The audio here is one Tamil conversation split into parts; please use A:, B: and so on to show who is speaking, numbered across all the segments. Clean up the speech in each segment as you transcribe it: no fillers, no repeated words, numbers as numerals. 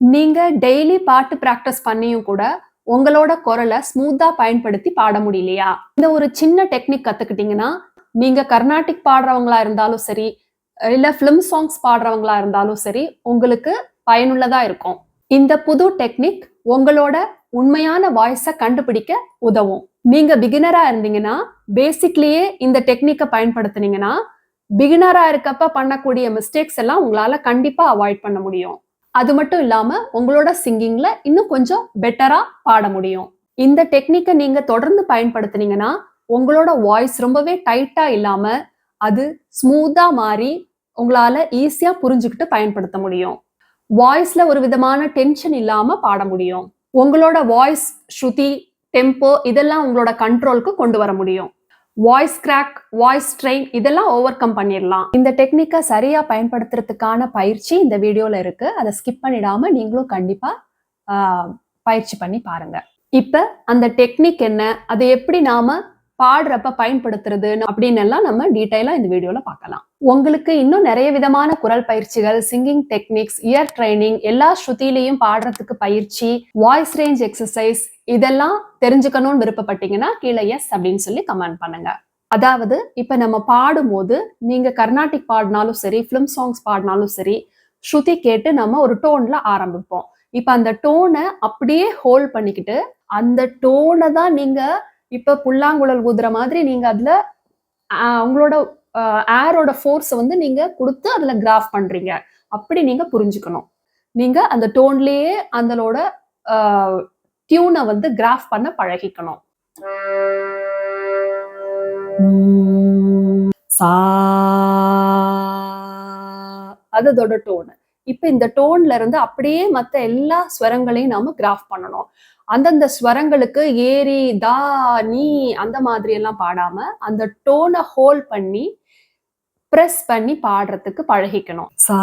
A: நீங்க டெய்லி பாட்டு பிராக்டிஸ் பண்ணியும் கூட உங்களோட குரல ஸ்மூத்தா பயன்படுத்தி பாட முடியலையா? இந்த ஒரு சின்ன டெக்னிக் கத்துக்கிட்டீங்கன்னா, நீங்க கர்நாடிக் பாடுறவங்களா இருந்தாலும் சரி, இல்ல ஃபிலிம் சாங்ஸ் பாடுறவங்களா இருந்தாலும் சரி, உங்களுக்கு பயனுள்ளதா இருக்கும். இந்த புது டெக்னிக் உங்களோட உண்மையான வாய்ஸ கண்டுபிடிக்க உதவும். நீங்க பிகினரா இருந்தீங்கன்னா, பேசிக்லயே இந்த டெக்னிக்க பயன்படுத்துனீங்கன்னா, பிகினரா இருக்கப்ப பண்ணக்கூடிய மிஸ்டேக்ஸ் எல்லாம் உங்களால கண்டிப்பா அவாய்ட் பண்ண முடியும். அது மட்டும் இல்லாம உங்களோட சிங்கிங்ல இன்னும் கொஞ்சம் பெட்டரா பாட முடியும். இந்த டெக்னிக்க நீங்க தொடர்ந்து பயன்படுத்துனீங்கன்னா, உங்களோட வாய்ஸ் ரொம்பவே டைட்டா இல்லாம, அது ஸ்மூத்தா மாறி உங்களால ஈஸியா புரிஞ்சுகிட்டு பயன்படுத்த முடியும். வாய்ஸ்ல ஒரு விதமான டென்ஷன் இல்லாம பாட முடியும். உங்களோட வாய்ஸ் ஸ்ருதி, டெம்போ இதெல்லாம் உங்களோட கண்ட்ரோலுக்கு கொண்டு வர முடியும். வாய்ஸ் கிராக், வாய்ஸ் ஸ்ட்ரெயின் இதெல்லாம் ஓவர் கம் பண்ணிடலாம். இந்த டெக்னிக்கை சரியா பயன்படுத்துறதுக்கான பயிற்சி இந்த வீடியோல இருக்கு. அதை ஸ்கிப் பண்ணிடாம நீங்களும் கண்டிப்பா பயிற்சி பண்ணி பாருங்க. இப்ப அந்த டெக்னிக் என்ன, அதை எப்படி நாம பாடுறப்ப பயன்படுத்துறது அப்படின்னு எல்லாம் நம்ம டீடைலா இந்த வீடியோல பார்க்கலாம். உங்களுக்கு இன்னும் நிறைய விதமான குரல் பயிற்சிகள், சிங்கிங் டெக்னிக்ஸ், இயர் ட்ரைனிங், எல்லா ஸ்ருதியிலையும் பாடுறதுக்கு பயிற்சி, வாய்ஸ் ரேஞ்ச் எக்ஸசைஸ் இதெல்லாம் தெரிஞ்சுக்கணும்னு விருப்பப்பட்டீங்கன்னா கீழே எஸ் அப்படின்னு சொல்லி கமெண்ட் பண்ணுங்க. அதாவது இப்ப நம்ம பாடும்போது நீங்க கர்நாடிக் பாடினாலும் சரி, பிலிம் சாங்ஸ் பாடினாலும் சரி, ஸ்ருதி கேட்டு நம்ம ஒரு டோன்ல ஆரம்பிப்போம். இப்ப அந்த டோனை அப்படியே ஹோல்ட் பண்ணிக்கிட்டு அந்த டோனை தான் நீங்க இப்ப புல்லாங்குழல் ஊதுற மாதிரி நீங்க அதுல உங்களோட ஏரோட ஃபோர்ஸை வந்து நீங்க கொடுத்து அதுல கிராஃப் பண்றீங்க. அப்படி நீங்க புரிஞ்சுக்கணும். நீங்க அந்த டோன்லயே அதனோட டியூனை வந்து கிராஃப் பண்ண பழகிக்கணும். அதோட டோன். இப்ப இந்த டோன்ல இருந்து அப்படியே மத்த எல்லா ஸ்வரங்களையும் நாம கிராஃப் பண்ணணும். அந்தந்த ஸ்வரங்களுக்கு ஏரி, தா, நீ அந்த மாதிரி எல்லாம் பாடாம அந்த டோனை ஹோல்ட் பண்ணி பிரஸ் பண்ணி பாடுறதுக்கு பழகிக்கணும். சா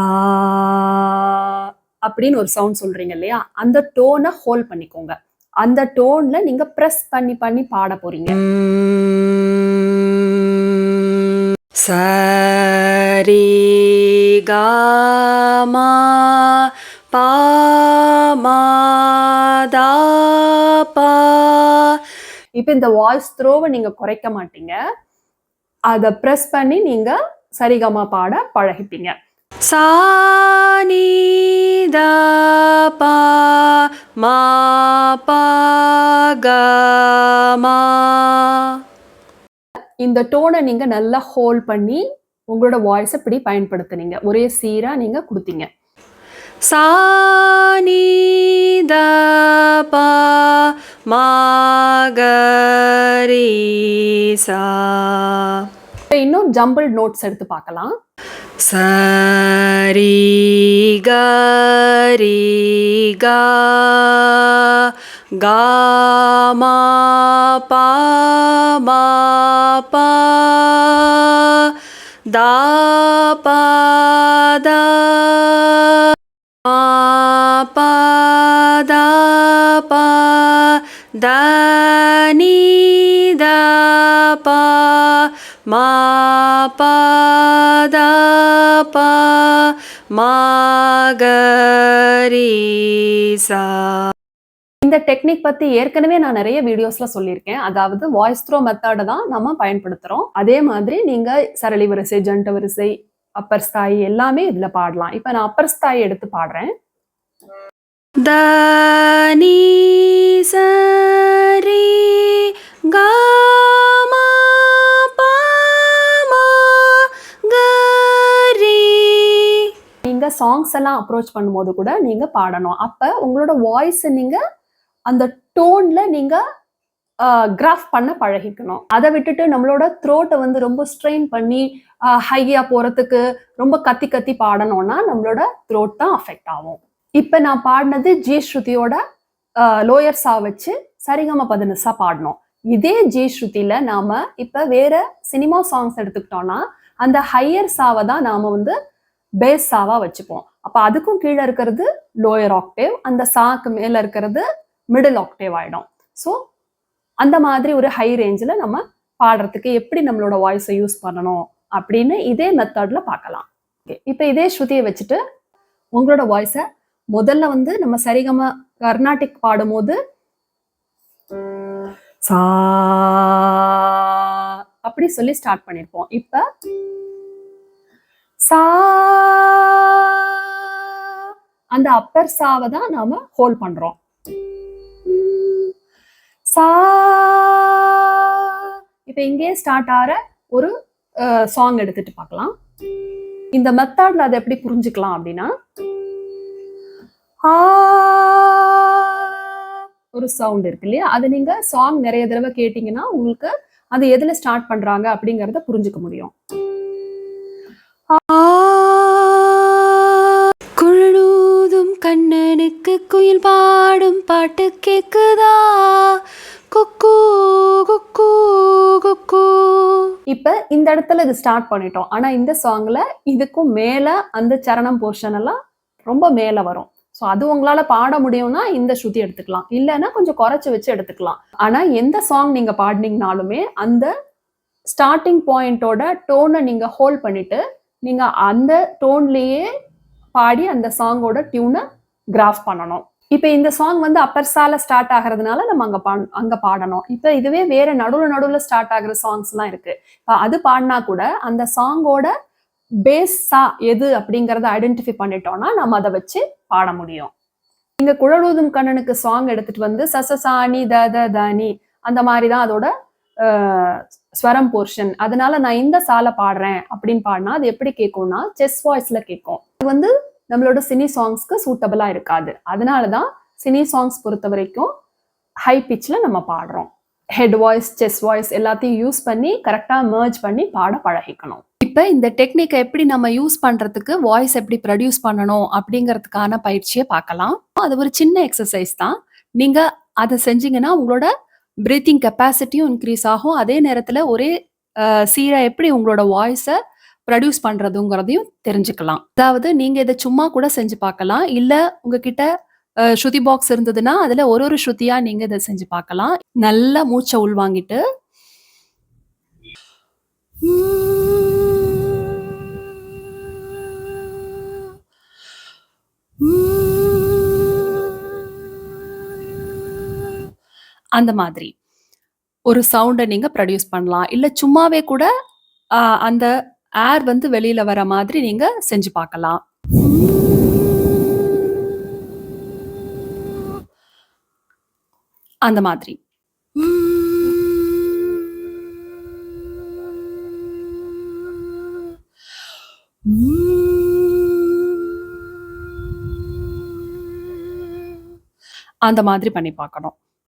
A: அப்படின்னு ஒரு சவுண்ட் சொல்றீங்க இல்லையா, அந்த டோனை ஹோல்ட் பண்ணிக்கோங்க. அந்த டோன்ல நீங்க பிரஸ் பண்ணி பண்ணி பாட போறீங்க. சரி காமா பாமா தா பா. இப்ப இந்த வாய்ஸ் த்ரோவை நீங்க குறைக்க மாட்டீங்க. அதை பிரஸ் பண்ணி நீங்க சரிகமா பாட பழகிப்பீங்க. சா நீ தா பா மா பா க மா. இந்த டோனை நீங்க நல்லா ஹோல்ட் பண்ணி உங்களோட வாய்ஸ் இப்படி பயன்படுத்துனீங்க. ஒரே சீரா நீங்க கொடுத்தீங்க. சா நீ தா பா மா க ரீ சா. இன்னும் ஜம்பிள் நோட்ஸ் எடுத்து பார்க்கலாம். சரி க ரீ க கா மா பா மா பா தா பா தா மா பா தா பா த நீ தா பா மா பா தா பா மா க ரீ சா. இந்த டெக்னிக் பத்தி ஏற்கனவே நான் நிறைய வீடியோஸ்ல சொல்லியிருக்கேன். அதாவது வாய்ஸ் த்ரோ மெத்தட தான் நம்ம பயன்படுத்துறோம். அதே மாதிரி நீங்க சரளி வரிசை, ஜண்ட வரிசை, அப்பர் ஸ்தாயி எல்லாமே இதுல பாடலாம். இப்ப நான் அப்பர் ஸ்தாயி எடுத்து பாடுறேன். த நீ ச ரீ க மா பா மா க ரீ. நீங்க சாங்ஸ் எல்லாம் அப்ரோச் பண்ணும்போது கூட நீங்க பாடணும். அப்ப உங்களோட வாய்ஸ் நீங்க அந்த டோன்ல நீங்க கிராஃப் பண்ண பழகிக்கணும். அதை விட்டுட்டு நம்மளோட த்ரோட்டை வந்து ரொம்ப ஸ்ட்ரெயின் பண்ணி ஹையா போறதுக்கு ரொம்ப கத்தி கத்தி பாடணும்னா நம்மளோட த்ரோட் தான் அஃபெக்ட் ஆகும். இப்ப நான் பாடினது ஜி ஸ்ருதியோட லோயர் சா வச்சு சரிகம பதனிசா பாடணும். இதே ஜி ஸ்ருதியில நாம இப்ப வேற சினிமா சாங்ஸ் எடுத்துக்கிட்டோம்னா அந்த ஹையர் சாவை தான் நாம வந்து பேஸ் சாவா வச்சுப்போம். அப்ப அதுக்கும் கீழே இருக்கிறது லோயர் ஆக்டேவ், அந்த சாக்கு மேல இருக்கிறது மிடில் ஆக்டேவ் ஆயிடும். ஸோ அந்த மாதிரி ஒரு ஹை ரேஞ்சில் நம்ம பாடுறதுக்கு எப்படி நம்மளோட வாய்ஸை யூஸ் பண்ணணும் அப்படின்னு இதே மெத்தட்ல பார்க்கலாம். இப்போ இதே ஸ்ருதியை வச்சுட்டு உங்களோட வாய்ஸை முதல்ல வந்து நம்ம சரிகம கர்நாடிக் பாடும்போது சா அப்படி சொல்லி ஸ்டார்ட் பண்ணிருப்போம். இப்ப சா அந்த அப்பர் சாவை தான் நாம ஹோல்ட் பண்றோம். சா இப்ப இங்கே ஸ்டார்ட் ஆற ஒரு சாங் எடுத்துட்டு பார்க்கலாம். இந்த மெத்தட்ல அதை எப்படி புரிஞ்சுக்கலாம் அப்படின்னா, ஒரு சவுண்ட் இருக்கு இல்லையா, அதை நீங்க சாங் நிறைய தடவை கேட்டீங்கன்னா உங்களுக்கு அது எதுல ஸ்டார்ட் பண்றாங்க அப்படிங்கறத புரிஞ்சுக்க முடியும். குழலூதும் கண்ணனுக்கு குயில் பாடும் பாட்டு கேக்குதா, குக்கு குக்கு குக்கு. இப்ப இந்த இடத்துல இது ஸ்டார்ட் பண்ணிட்டோம். ஆனா இந்த சாங்ல இதுக்கும் மேல அந்த சரணம் போர்ஷன் எல்லாம் ரொம்ப மேல வரும். ஸோ அது உங்களால பாட முடியும்னா இந்த ஸ்ருதி எடுத்துக்கலாம், இல்லைன்னா கொஞ்சம் குறைச்சு வச்சு எடுத்துக்கலாம். ஆனா எந்த சாங் நீங்க பாடினீங்கனாலுமே அந்த ஸ்டார்டிங் பாயிண்டோட டோனை நீங்க ஹோல்ட் பண்ணிட்டு நீங்க அந்த டோன்லயே பாடி அந்த சாங்கோட டியூனை கிராஃப் பண்ணணும். இப்ப இந்த சாங் வந்து அப்பர் சால ஸ்டார்ட் ஆகிறதுனால நம்ம அங்க பாடணும். இப்ப இதுவே வேற நடுவுல ஸ்டார்ட் ஆகுற சாங்ஸ் எல்லாம் இருக்கு. அது பாடினா கூட அந்த சாங்கோட பேஸ் சா எது அப்படிங்கறத ஐடென்டிஃபை பண்ணிட்டோம்னா நம்ம அதை வச்சு பாட முடியும். நீங்க குழலூதும் கண்ணனுக்கு சாங் எடுத்துட்டு வந்து சசசானி தனி அந்த மாதிரிதான் அதோட ஸ்வரம் போர்ஷன். அதனால நான் இந்த சாலை பாடுறேன் அப்படின்னு பாடினா அது எப்படி கேட்கும்னா செஸ் வாய்ஸ்ல கேட்கும். அது வந்து நம்மளோட சினி சாங்ஸ்க்கு சூட்டபிளா இருக்காது. அதனாலதான் சினி சாங்ஸ் பொறுத்த வரைக்கும் ஹை பிச்ல நம்ம பாடுறோம். ஹெட் வாய்ஸ், செஸ் வாய்ஸ் எல்லாத்தையும் யூஸ் பண்ணி கரெக்டா மர்ஜ் பண்ணி பாட பழகிக்கணும். இப்ப இந்த டெக்னிக்கை எப்படி நம்ம யூஸ் பண்றதுக்கு, வாய்ஸ் எப்படி ப்ரொடியூஸ் பண்ணணும் அப்படிங்கிறதுக்கான பயிற்சியை பார்க்கலாம். அது ஒரு சின்ன எக்ஸசைஸ் தான். நீங்க அதை செஞ்சீங்கன்னா உங்களோட பிரீத்திங் கெப்பாசிட்டியும் இன்க்ரீஸ் ஆகும். அதே நேரத்துல ஒரே சீரா எப்படி உங்களோட வாய்ஸை ப்ரொடியூஸ் பண்றதுங்கிறதையும் தெரிஞ்சுக்கலாம். அதாவது நீங்க இதை சும்மா கூட செஞ்சு பார்க்கலாம். இல்ல உங்ககிட்ட ஸ்ருதி பாக்ஸ் இருந்ததுன்னா அதுல ஒரு ஸ்ருதியா நீங்க இதை செஞ்சு பார்க்கலாம். நல்லா மூச்சை உள்வாங்கிட்டு அந்த மாதிரி ஒரு சவுண்டை நீங்க ப்ரொடியூஸ் பண்ணலாம். இல்ல சும்மாவே கூட அந்த ஏர் வந்து வெளியில வர மாதிரி நீங்க செஞ்சு பார்க்கலாம். அந்த மாதிரி. அந்த மாதிரி பண்ணி பார்க்கணும்.